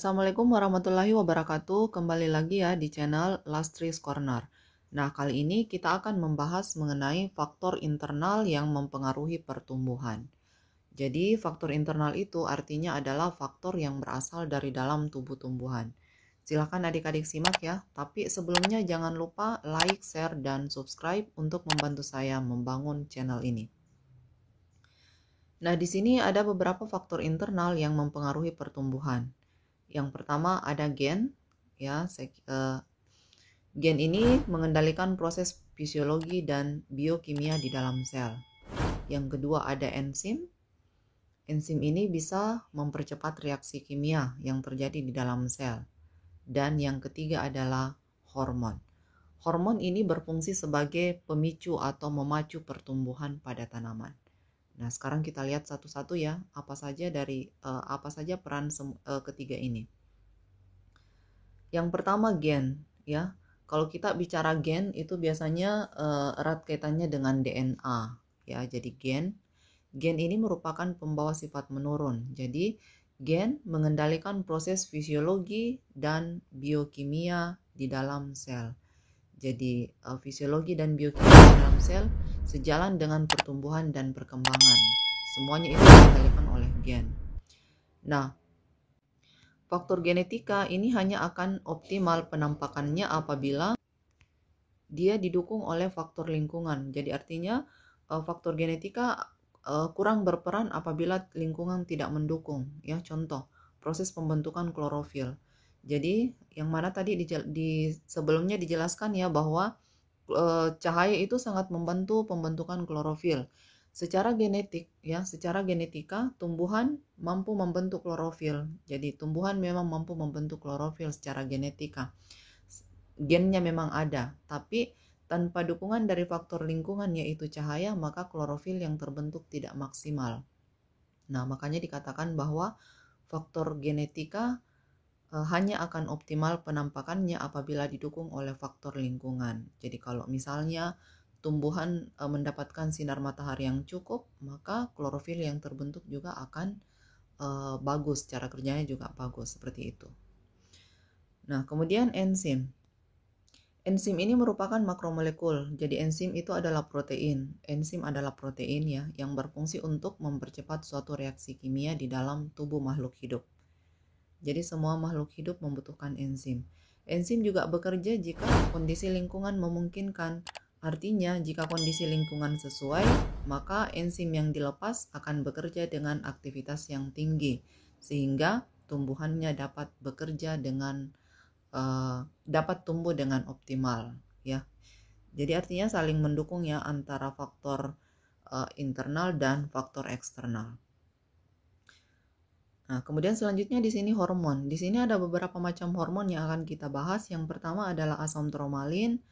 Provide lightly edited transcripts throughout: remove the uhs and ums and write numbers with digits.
Assalamualaikum warahmatullahi wabarakatuh. Kembali lagi ya di channel Lastris Corner. Nah, kali ini kita akan membahas mengenai faktor internal yang mempengaruhi pertumbuhan. Jadi, faktor internal itu artinya adalah faktor yang berasal dari dalam tubuh tumbuhan. Silakan adik-adik simak ya, tapi sebelumnya jangan lupa like, share, dan subscribe untuk membantu saya membangun channel ini. Nah, di sini ada beberapa faktor internal yang mempengaruhi pertumbuhan. Yang pertama ada gen, ya. Gen ini mengendalikan proses fisiologi dan biokimia di dalam sel. Yang kedua ada enzim. Enzim ini bisa mempercepat reaksi kimia yang terjadi di dalam sel. Dan yang ketiga adalah hormon. Hormon ini berfungsi sebagai pemicu atau memacu pertumbuhan pada tanaman. Nah, sekarang kita lihat satu-satu ya, apa saja peran ketiga ini. Yang pertama gen, ya. Kalau kita bicara gen itu biasanya erat kaitannya dengan DNA, ya. Jadi gen ini merupakan pembawa sifat menurun. Jadi gen mengendalikan proses fisiologi dan biokimia di dalam sel. Jadi fisiologi dan biokimia di dalam sel sejalan dengan pertumbuhan dan perkembangan. Semuanya itu dikendalikan oleh gen. Nah, faktor genetika ini hanya akan optimal penampakannya apabila dia didukung oleh faktor lingkungan. Jadi artinya faktor genetika kurang berperan apabila lingkungan tidak mendukung. Ya, contoh proses pembentukan klorofil. Jadi yang mana tadi sebelumnya dijelaskan ya bahwa cahaya itu sangat membantu pembentukan klorofil. Secara genetika tumbuhan mampu membentuk klorofil. Jadi tumbuhan memang mampu membentuk klorofil secara genetika. Gennya memang ada, tapi tanpa dukungan dari faktor lingkungan yaitu cahaya, maka klorofil yang terbentuk tidak maksimal. Nah, makanya dikatakan bahwa faktor genetika hanya akan optimal penampakannya apabila didukung oleh faktor lingkungan. Jadi kalau misalnya tumbuhan mendapatkan sinar matahari yang cukup, maka klorofil yang terbentuk juga akan bagus, cara kerjanya juga bagus, seperti itu. Nah, kemudian enzim. Enzim ini merupakan makromolekul. Jadi enzim itu adalah protein. Enzim adalah protein ya yang berfungsi untuk mempercepat suatu reaksi kimia di dalam tubuh makhluk hidup. Jadi semua makhluk hidup membutuhkan enzim. Enzim juga bekerja jika kondisi lingkungan memungkinkan. Artinya jika kondisi lingkungan sesuai, maka enzim yang dilepas akan bekerja dengan aktivitas yang tinggi sehingga tumbuhannya dapat bekerja dengan dapat tumbuh dengan optimal ya. Jadi artinya saling mendukung ya antara faktor internal dan faktor eksternal. Nah, kemudian selanjutnya di sini hormon. Di sini ada beberapa macam hormon yang akan kita bahas. Yang pertama adalah asam tromalin,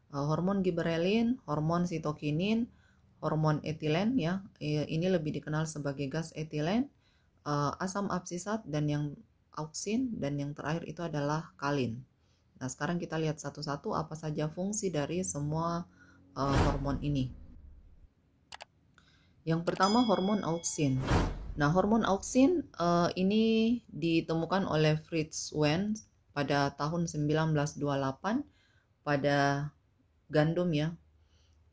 hormon giberelin, hormon sitokinin, hormon etilen ya. Ini lebih dikenal sebagai gas etilen, asam absisat dan yang auksin, dan yang terakhir itu adalah kalin. Nah, sekarang kita lihat satu-satu apa saja fungsi dari semua hormon ini. Yang pertama hormon auksin. Nah, hormon auksin ini ditemukan oleh Fritz Wen pada tahun 1928 pada gandum ya,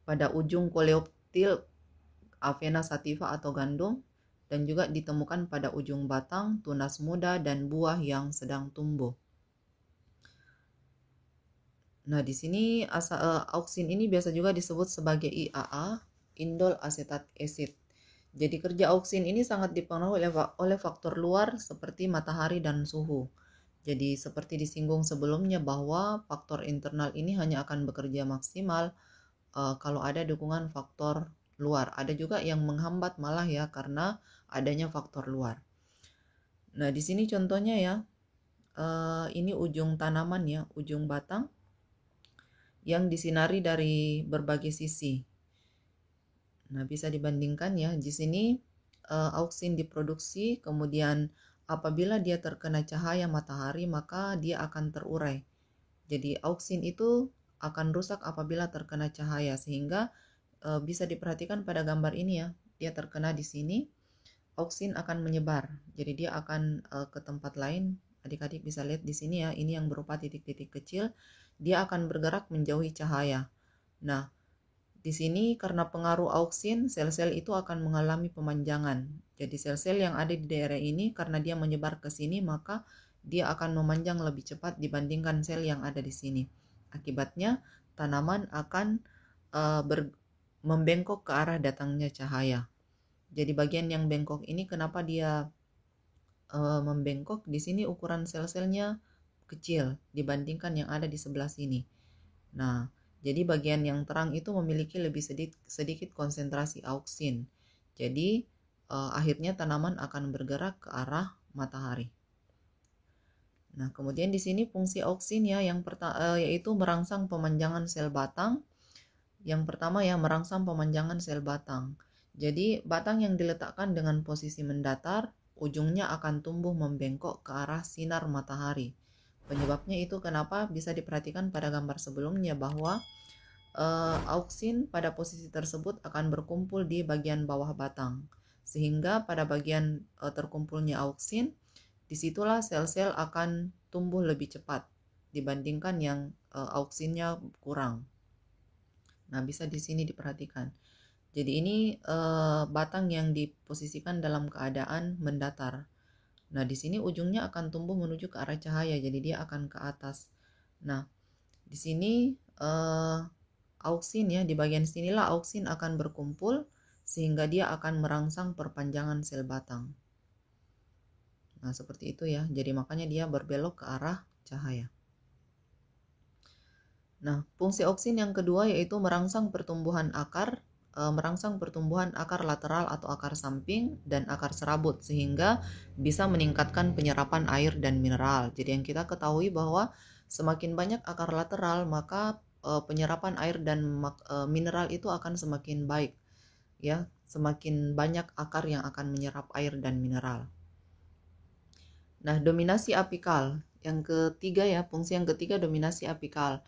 pada ujung koleoptil Avena sativa atau gandum, dan juga ditemukan pada ujung batang, tunas muda, dan buah yang sedang tumbuh. Nah, di sini auksin ini biasa juga disebut sebagai IAA, indol asetat acid. Jadi kerja auksin ini sangat dipengaruhi oleh faktor luar seperti matahari dan suhu. Jadi seperti disinggung sebelumnya bahwa faktor internal ini hanya akan bekerja maksimal kalau ada dukungan faktor luar. Ada juga yang menghambat malah ya karena adanya faktor luar. Nah, di sini contohnya ya, ini ujung tanaman ya, ujung batang yang disinari dari berbagai sisi. Nah, bisa dibandingkan ya, di sini auksin diproduksi, kemudian apabila dia terkena cahaya matahari maka dia akan terurai. Jadi auksin itu akan rusak apabila terkena cahaya, sehingga bisa diperhatikan pada gambar ini ya, dia terkena di sini, auksin akan menyebar. Jadi dia akan ke tempat lain, adik-adik bisa lihat di sini ya, ini yang berupa titik-titik kecil, dia akan bergerak menjauhi cahaya. Nah, di sini karena pengaruh auksin, sel-sel itu akan mengalami pemanjangan. Jadi sel-sel yang ada di daerah ini karena dia menyebar ke sini, maka dia akan memanjang lebih cepat dibandingkan sel yang ada di sini. Akibatnya tanaman akan membengkok ke arah datangnya cahaya. Jadi bagian yang bengkok ini kenapa dia membengkok? Di sini ukuran sel-selnya kecil dibandingkan yang ada di sebelah sini. Nah, jadi bagian yang terang itu memiliki lebih sedikit konsentrasi auksin. Jadi akhirnya tanaman akan bergerak ke arah matahari. Nah, kemudian di sini fungsi auksin ya, yang yaitu merangsang pemanjangan sel batang. Yang pertama ya, merangsang pemanjangan sel batang. Jadi batang yang diletakkan dengan posisi mendatar, ujungnya akan tumbuh membengkok ke arah sinar matahari. Penyebabnya itu kenapa bisa diperhatikan pada gambar sebelumnya bahwa auksin pada posisi tersebut akan berkumpul di bagian bawah batang. Sehingga pada bagian terkumpulnya auksin, disitulah sel-sel akan tumbuh lebih cepat dibandingkan yang auksinnya kurang. Nah, bisa di sini diperhatikan. Jadi ini batang yang diposisikan dalam keadaan mendatar. Nah, di sini ujungnya akan tumbuh menuju ke arah cahaya, jadi dia akan ke atas. Nah, di sini auksin ya, di bagian sinilah auksin akan berkumpul sehingga dia akan merangsang perpanjangan sel batang. Nah, seperti itu ya. Jadi makanya dia berbelok ke arah cahaya. Nah, fungsi auksin yang kedua yaitu merangsang pertumbuhan akar lateral atau akar samping dan akar serabut sehingga bisa meningkatkan penyerapan air dan mineral. Jadi yang kita ketahui bahwa semakin banyak akar lateral maka penyerapan air dan mineral itu akan semakin baik. Ya, semakin banyak akar yang akan menyerap air dan mineral. Nah, dominasi apikal. Yang ketiga ya, fungsi yang ketiga dominasi apikal.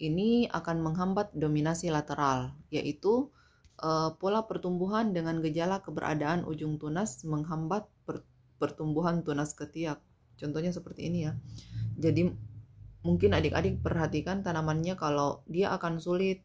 Ini akan menghambat dominasi lateral, yaitu pola pertumbuhan dengan gejala keberadaan ujung tunas menghambat pertumbuhan tunas ketiak. Contohnya seperti ini ya. Jadi mungkin adik-adik perhatikan tanamannya kalau dia akan sulit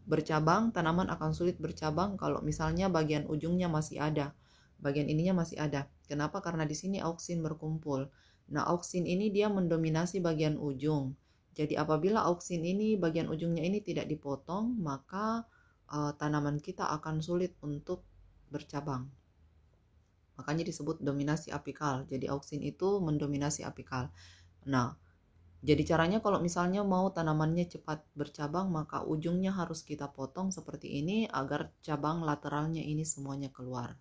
bercabang, tanaman akan sulit bercabang kalau misalnya bagian ujungnya masih ada, bagian ininya masih ada. Kenapa? Karena di sini auksin berkumpul. Nah, auksin ini dia mendominasi bagian ujung. Jadi apabila auksin ini bagian ujungnya ini tidak dipotong, maka tanaman kita akan sulit untuk bercabang. Makanya disebut dominasi apikal. Jadi auksin itu mendominasi apikal. Nah, jadi caranya kalau misalnya mau tanamannya cepat bercabang, maka ujungnya harus kita potong seperti ini agar cabang lateralnya ini semuanya keluar.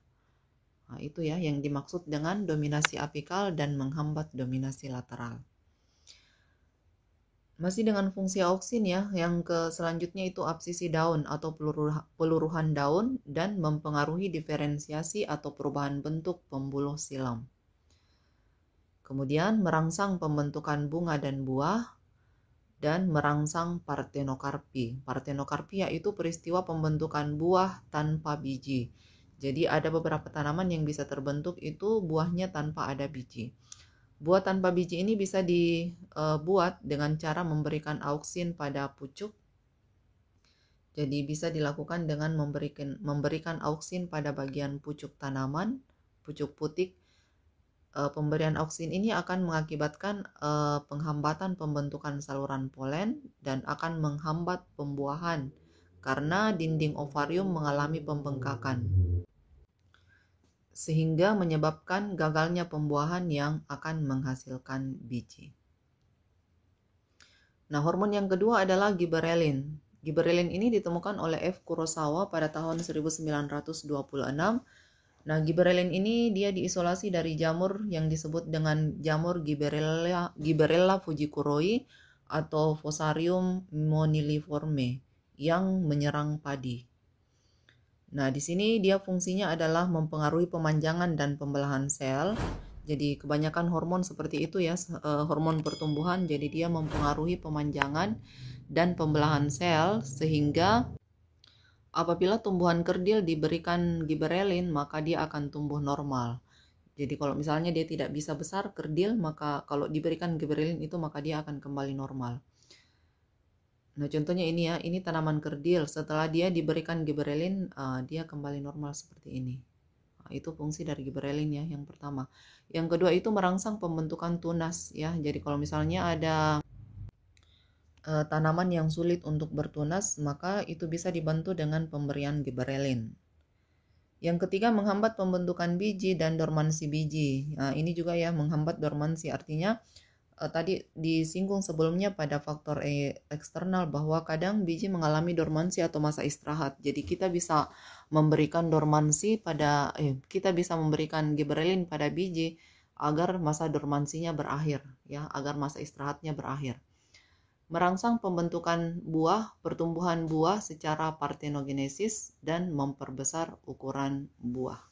Nah, itu ya yang dimaksud dengan dominasi apikal dan menghambat dominasi lateral. Masih dengan fungsi auksin ya, yang selanjutnya itu absisi daun atau peluruhan daun dan mempengaruhi diferensiasi atau perubahan bentuk pembuluh silam. Kemudian merangsang pembentukan bunga dan buah dan merangsang partenokarpi. Partenokarpi yaitu peristiwa pembentukan buah tanpa biji. Jadi ada beberapa tanaman yang bisa terbentuk itu buahnya tanpa ada biji. Buah tanpa biji ini bisa dibuat dengan cara memberikan auksin pada pucuk. Jadi bisa dilakukan dengan memberikan auksin pada bagian pucuk tanaman, pucuk putik. Pemberian auksin ini akan mengakibatkan penghambatan pembentukan saluran polen dan akan menghambat pembuahan karena dinding ovarium mengalami pembengkakan, sehingga menyebabkan gagalnya pembuahan yang akan menghasilkan biji. Nah, hormon yang kedua adalah giberelin. Giberelin ini ditemukan oleh F. Kurosawa pada tahun 1926. Nah, giberelin ini dia diisolasi dari jamur yang disebut dengan jamur Gibberella fujikuroi atau Fusarium moniliforme yang menyerang padi. Nah, di sini dia fungsinya adalah mempengaruhi pemanjangan dan pembelahan sel. Jadi kebanyakan hormon seperti itu ya, hormon pertumbuhan. Jadi dia mempengaruhi pemanjangan dan pembelahan sel sehingga apabila tumbuhan kerdil diberikan giberelin maka dia akan tumbuh normal. Jadi kalau misalnya dia tidak bisa besar, kerdil, maka kalau diberikan gibberellin itu maka dia akan kembali normal. Nah, contohnya ini ya, ini tanaman kerdil. Setelah dia diberikan gibberellin, dia kembali normal seperti ini. Nah, itu fungsi dari gibberellin ya, yang pertama. Yang kedua itu merangsang pembentukan tunas ya. Jadi kalau misalnya ada tanaman yang sulit untuk bertunas, maka itu bisa dibantu dengan pemberian gibberellin. Yang ketiga, menghambat pembentukan biji dan dormansi biji. Nah, ini juga ya, menghambat dormansi, artinya tadi disinggung sebelumnya pada faktor eksternal bahwa kadang biji mengalami dormansi atau masa istirahat. Jadi kita bisa memberikan dormansi pada kita bisa memberikan gibberellin pada biji agar masa dormansinya berakhir ya, agar masa istirahatnya berakhir. Merangsang pembentukan buah, pertumbuhan buah secara partenogenesis dan memperbesar ukuran buah.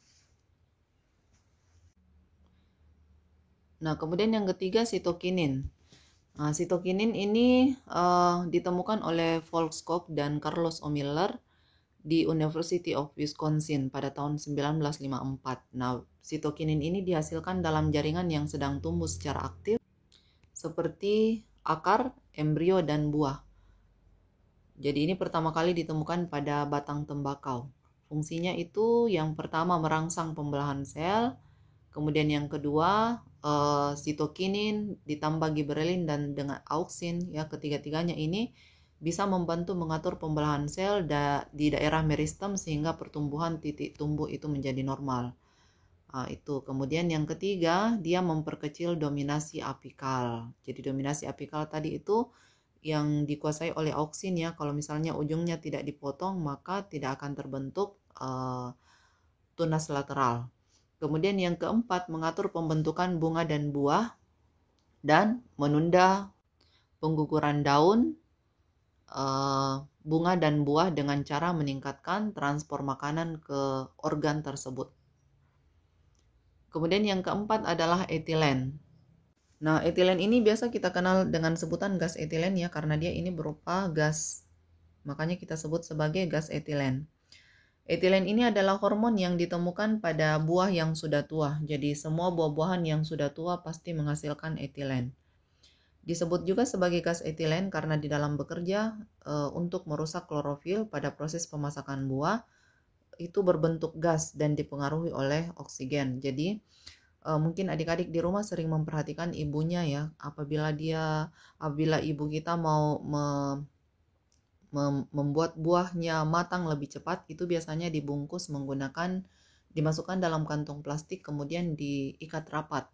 Nah, kemudian yang ketiga sitokinin. Nah, sitokinin ini ditemukan oleh Volkskopf dan Carlos O. Miller di University of Wisconsin pada tahun 1954. Nah, sitokinin ini dihasilkan dalam jaringan yang sedang tumbuh secara aktif seperti akar, embrio, dan buah. Jadi ini pertama kali ditemukan pada batang tembakau. Fungsinya itu yang pertama merangsang pembelahan sel, kemudian yang kedua sitokinin ditambah gibberellin dan dengan auksin ya, ketiga-tiganya ini bisa membantu mengatur pembelahan sel di daerah meristem sehingga pertumbuhan titik tumbuh itu menjadi normal. Itu kemudian yang ketiga, dia memperkecil dominasi apikal. Jadi dominasi apikal tadi itu yang dikuasai oleh auksin ya. Kalau misalnya ujungnya tidak dipotong, maka tidak akan terbentuk tunas lateral. Kemudian yang keempat, mengatur pembentukan bunga dan buah dan menunda pengguguran daun, bunga dan buah dengan cara meningkatkan transport makanan ke organ tersebut. Kemudian yang keempat adalah etilen. Nah, etilen ini biasa kita kenal dengan sebutan gas etilen ya, karena dia ini berupa gas. Makanya kita sebut sebagai gas etilen. Etilen ini adalah hormon yang ditemukan pada buah yang sudah tua. Jadi semua buah-buahan yang sudah tua pasti menghasilkan etilen. Disebut juga sebagai gas etilen karena di dalam bekerja untuk merusak klorofil pada proses pemasakan buah. Itu berbentuk gas dan dipengaruhi oleh oksigen. Jadi mungkin adik-adik di rumah sering memperhatikan ibunya ya, apabila ibu kita mau membuat buahnya matang lebih cepat, itu biasanya dimasukkan dalam kantong plastik kemudian diikat rapat.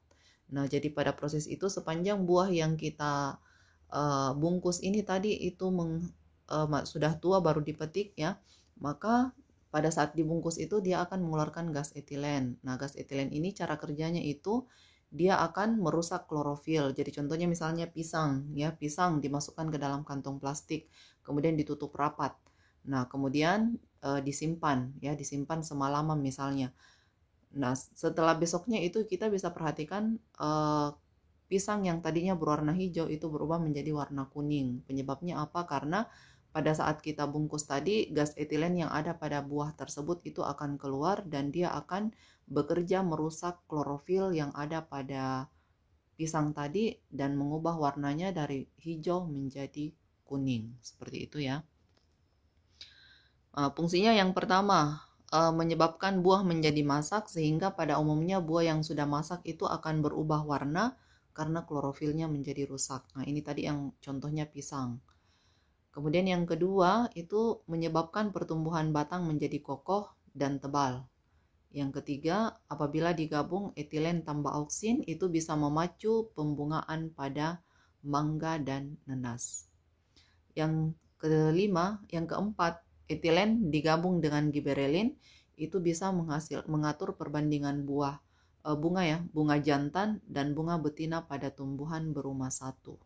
Nah, jadi pada proses itu sepanjang buah yang kita bungkus ini tadi itu sudah tua baru dipetik ya, maka pada saat dibungkus itu dia akan mengeluarkan gas etilen. Nah, gas etilen ini cara kerjanya itu dia akan merusak klorofil. Jadi contohnya misalnya pisang ya, pisang dimasukkan ke dalam kantong plastik, kemudian ditutup rapat. Nah, kemudian disimpan semalaman misalnya. Nah, setelah besoknya itu kita bisa perhatikan pisang yang tadinya berwarna hijau itu berubah menjadi warna kuning. Penyebabnya apa? Karena pada saat kita bungkus tadi, gas etilen yang ada pada buah tersebut itu akan keluar dan dia akan bekerja merusak klorofil yang ada pada pisang tadi dan mengubah warnanya dari hijau menjadi kuning. Seperti itu ya. Fungsinya yang pertama, menyebabkan buah menjadi masak sehingga pada umumnya buah yang sudah masak itu akan berubah warna karena klorofilnya menjadi rusak. Nah, ini tadi yang contohnya pisang. Kemudian yang kedua itu menyebabkan pertumbuhan batang menjadi kokoh dan tebal. Yang ketiga, apabila digabung etilen tambah auksin itu bisa memacu pembungaan pada mangga dan nanas. Yang keempat, etilen digabung dengan gibberellin itu bisa mengatur perbandingan bunga jantan dan bunga betina pada tumbuhan berumah satu.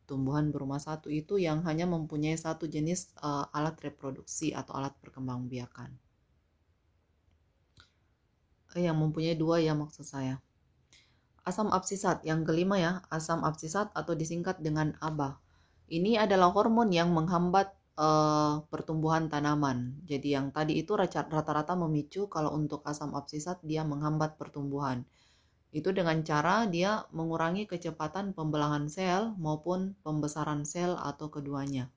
Tumbuhan berumah satu itu yang hanya mempunyai satu jenis alat reproduksi atau alat perkembangbiakan. Yang mempunyai dua ya maksud saya. Asam absisat yang kelima ya, asam absisat atau disingkat dengan ABA. Ini adalah hormon yang menghambat pertumbuhan tanaman. Jadi yang tadi itu rata-rata memicu, kalau untuk asam absisat dia menghambat pertumbuhan. Itu dengan cara dia mengurangi kecepatan pembelahan sel maupun pembesaran sel atau keduanya.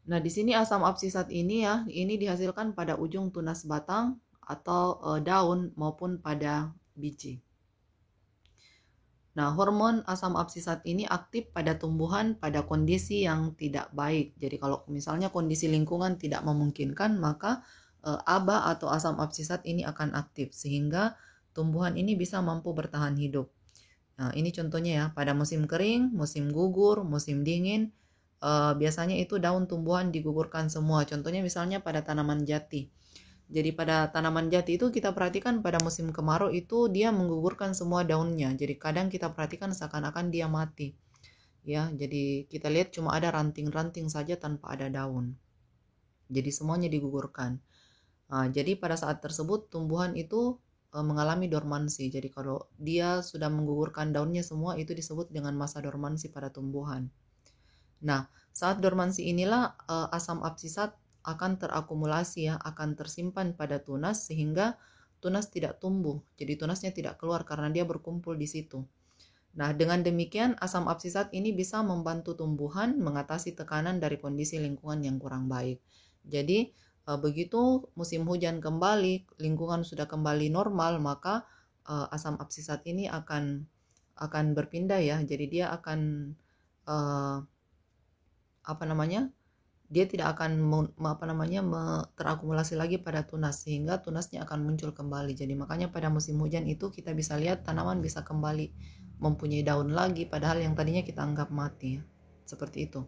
Nah, di sini asam absisat ini ya, ini dihasilkan pada ujung tunas batang atau daun maupun pada biji. Nah, hormon asam absisat ini aktif pada tumbuhan pada kondisi yang tidak baik. Jadi kalau misalnya kondisi lingkungan tidak memungkinkan, maka ABA atau asam absisat ini akan aktif sehingga tumbuhan ini bisa mampu bertahan hidup. Nah, ini contohnya ya, pada musim kering, musim gugur, musim dingin, biasanya itu daun tumbuhan digugurkan semua. Contohnya misalnya pada tanaman jati. Jadi pada tanaman jati itu kita perhatikan pada musim kemarau itu dia menggugurkan semua daunnya. Jadi kadang kita perhatikan seakan-akan dia mati. Ya, jadi kita lihat cuma ada ranting-ranting saja tanpa ada daun. Jadi semuanya digugurkan. Nah, jadi pada saat tersebut tumbuhan itu mengalami dormansi. Jadi kalau dia sudah menggugurkan daunnya semua itu disebut dengan masa dormansi pada tumbuhan. Nah, saat dormansi inilah asam absisat akan terakumulasi ya, akan tersimpan pada tunas sehingga tunas tidak tumbuh. Jadi tunasnya tidak keluar karena dia berkumpul di situ. Nah, dengan demikian asam absisat ini bisa membantu tumbuhan mengatasi tekanan dari kondisi lingkungan yang kurang baik. Jadi, begitu musim hujan kembali, lingkungan sudah kembali normal, maka asam absisat ini akan berpindah ya. Jadi dia akan dia tidak akan terakumulasi lagi pada tunas sehingga tunasnya akan muncul kembali. Jadi makanya pada musim hujan itu kita bisa lihat tanaman bisa kembali mempunyai daun lagi padahal yang tadinya kita anggap mati. Seperti itu.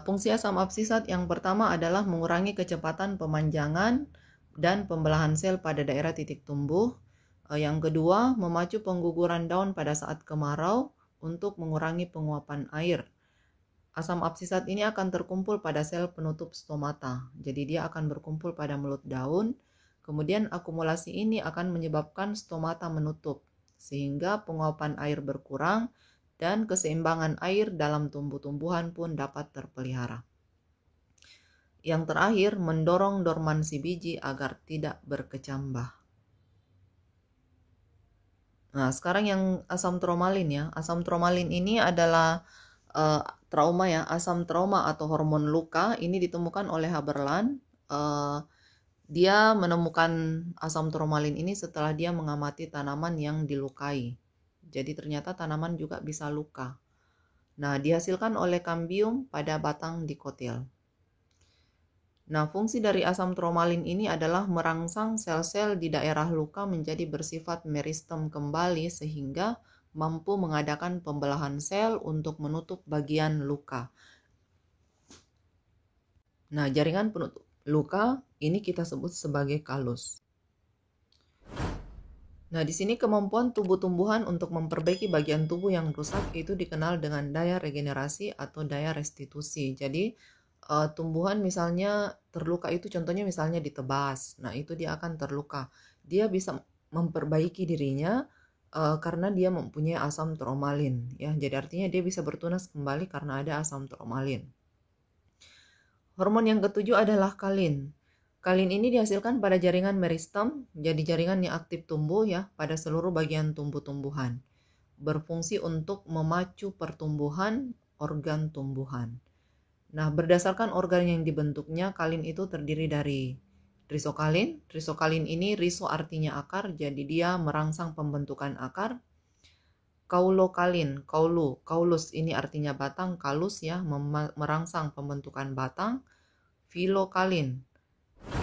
Fungsi asam absisat yang pertama adalah mengurangi kecepatan pemanjangan dan pembelahan sel pada daerah titik tumbuh. Yang kedua, memacu pengguguran daun pada saat kemarau untuk mengurangi penguapan air. Asam absisat ini akan terkumpul pada sel penutup stomata. Jadi dia akan berkumpul pada mulut daun. Kemudian akumulasi ini akan menyebabkan stomata menutup sehingga penguapan air berkurang dan keseimbangan air dalam tumbuh-tumbuhan pun dapat terpelihara. Yang terakhir, mendorong dormansi biji agar tidak berkecambah. Nah, sekarang yang asam tromalin ya. Asam tromalin ini adalah trauma ya, asam trauma atau hormon luka. Ini ditemukan oleh Haberland. Dia menemukan asam tromalin ini setelah dia mengamati tanaman yang dilukai. Jadi ternyata tanaman juga bisa luka. Nah, dihasilkan oleh kambium pada batang dikotil. Nah, fungsi dari asam tromalin ini adalah merangsang sel-sel di daerah luka menjadi bersifat meristem kembali sehingga mampu mengadakan pembelahan sel untuk menutup bagian luka. Nah, jaringan penutup luka ini kita sebut sebagai kalus. Nah, di sini kemampuan tubuh tumbuhan untuk memperbaiki bagian tubuh yang rusak itu dikenal dengan daya regenerasi atau daya restitusi. Jadi, tumbuhan misalnya terluka itu contohnya misalnya ditebas. Nah, itu dia akan terluka. Dia bisa memperbaiki dirinya karena dia mempunyai asam tromalin ya. Jadi artinya dia bisa bertunas kembali karena ada asam tromalin. Hormon yang ketujuh adalah kalin. Kalin ini dihasilkan pada jaringan meristem, jadi jaringan yang aktif tumbuh ya pada seluruh bagian tumbuh-tumbuhan. Berfungsi untuk memacu pertumbuhan organ tumbuhan. Nah, berdasarkan organ yang dibentuknya, kalin itu terdiri dari risokalin. Risokalin ini, riso artinya akar, jadi dia merangsang pembentukan akar. Kaulokalin, kaulus ini artinya batang, kalus ya, merangsang pembentukan batang. Filokalin,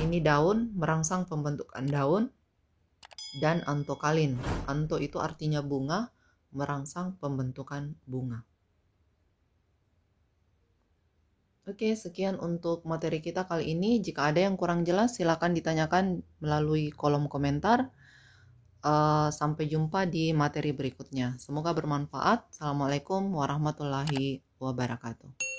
ini daun, merangsang pembentukan daun. Dan antokalin, anto itu artinya bunga, merangsang pembentukan bunga. Oke, sekian untuk materi kita kali ini. Jika ada yang kurang jelas, silakan ditanyakan melalui kolom komentar. Sampai jumpa di materi berikutnya. Semoga bermanfaat. Assalamualaikum warahmatullahi wabarakatuh.